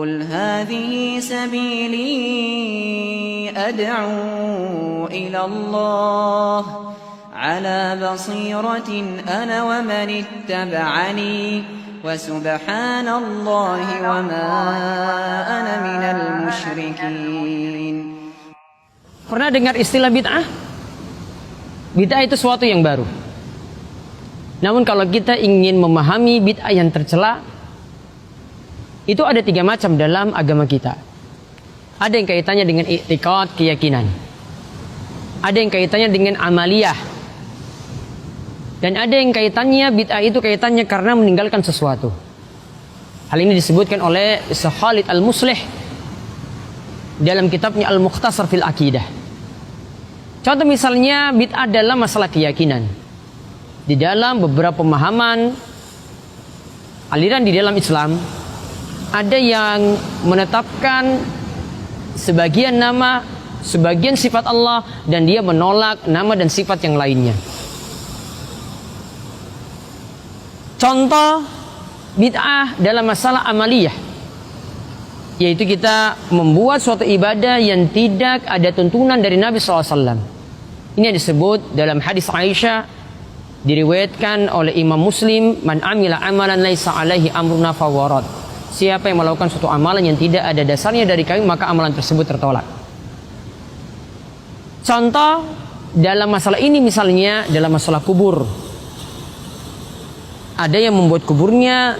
قل هذه سبيلي أدعو إلى الله على بصيرة أنا ومن اتبعني وسبحان الله وما أنا من المشركين. Pernah dengar istilah bid'ah? Bid'ah itu sesuatu yang baru. Namun kalau kita ingin memahami bid'ah yang tercela, itu ada 3 macam dalam agama kita. Ada yang kaitannya dengan i'tiqad, keyakinan. Ada yang kaitannya dengan amaliyah. Dan ada yang kaitannya, bid'ah itu kaitannya karena meninggalkan sesuatu. Hal ini disebutkan oleh Syekh Khalid Al-Muslih dalam kitabnya Al-Mukhtasar fil Aqidah. Contoh misalnya bid'ah dalam masalah keyakinan. Di dalam beberapa pemahaman aliran di dalam Islam, ada yang menetapkan sebagian nama, sebagian sifat Allah, dan dia menolak nama dan sifat yang lainnya. Contoh bid'ah dalam masalah amaliyah, yaitu kita membuat suatu ibadah yang tidak ada tuntunan dari Nabi SAW. Ini yang disebut dalam hadis Aisyah, diriwayatkan oleh Imam Muslim, man amila amalan laisa alaihi amruna fawarad. Siapa yang melakukan suatu amalan yang tidak ada dasarnya dari kami, maka amalan tersebut tertolak. Contoh dalam masalah ini misalnya dalam masalah kubur. Ada yang membuat kuburnya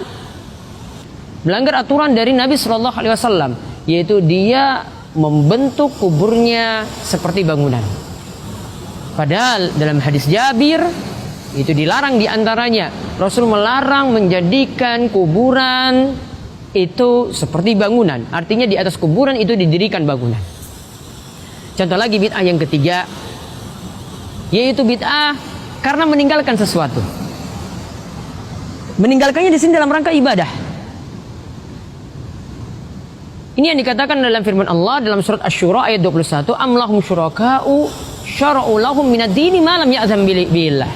melanggar aturan dari Nabi SAW, yaitu dia membentuk kuburnya seperti bangunan. Padahal dalam hadis Jabir itu dilarang diantaranya. Rasul melarang menjadikan kuburan itu seperti bangunan. Artinya di atas kuburan itu didirikan bangunan. Contoh lagi bid'ah yang ketiga, yaitu bid'ah karena meninggalkan sesuatu. Meninggalkannya di sini dalam rangka ibadah. Ini yang dikatakan dalam firman Allah dalam surat Asy-Syura ayat 21, am lahum syuraka'u syara'u lahum minad dini ma lam ya'zam billah.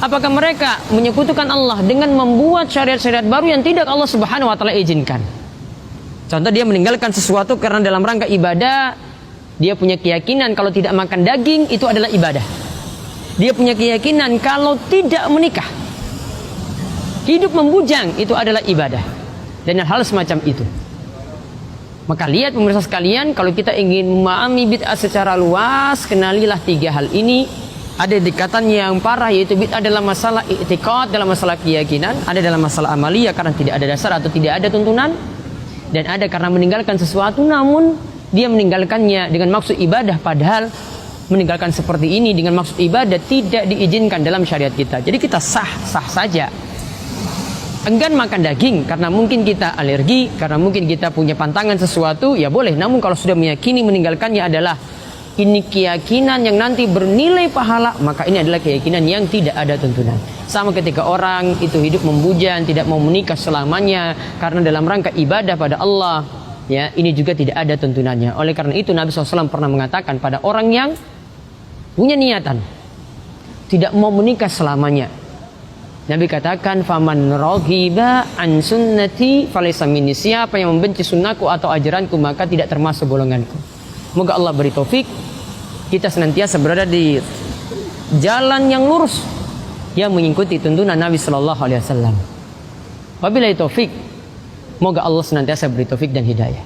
Apakah mereka menyekutukan Allah dengan membuat syariat-syariat baru yang tidak Allah Subhanahu wa taala izinkan? Contoh, dia meninggalkan sesuatu karena dalam rangka ibadah. Dia punya keyakinan kalau tidak makan daging itu adalah ibadah. Dia punya keyakinan kalau tidak menikah, hidup membujang, itu adalah ibadah. Dan hal semacam itu. Maka lihat pemirsa sekalian, kalau kita ingin memahami bid'ah secara luas, kenalilah 3 hal ini. Ada dekatan yang parah, yaitu bid'ah dalam masalah i'tiqad, dalam masalah keyakinan. Ada dalam masalah amaliyah karena tidak ada dasar atau tidak ada tuntunan. Dan ada karena meninggalkan sesuatu namun dia meninggalkannya dengan maksud ibadah, padahal meninggalkan seperti ini dengan maksud ibadah tidak diizinkan dalam syariat kita. Jadi kita sah-sah saja enggan makan daging karena mungkin kita alergi, karena mungkin kita punya pantangan sesuatu, ya boleh. Namun kalau sudah meyakini meninggalkannya adalah ini keyakinan yang nanti bernilai pahala, maka ini adalah keyakinan yang tidak ada tuntunan. Sama ketika orang itu hidup membujang, tidak mau menikah selamanya karena dalam rangka ibadah pada Allah, ya, ini juga tidak ada tuntunannya. Oleh karena itu Nabi SAW pernah mengatakan pada orang yang punya niatan tidak mau menikah selamanya, Nabi katakan, faman raghiba an sunnati falaysa minni. Siapa yang membenci sunnahku atau ajaranku maka tidak termasuk golonganku. Moga Allah beri taufik kita senantiasa berada di jalan yang lurus yang mengikuti tuntunan Nabi sallallahu alaihi wasallam. Wabillahi taufik. Moga Allah senantiasa beri taufik dan hidayah.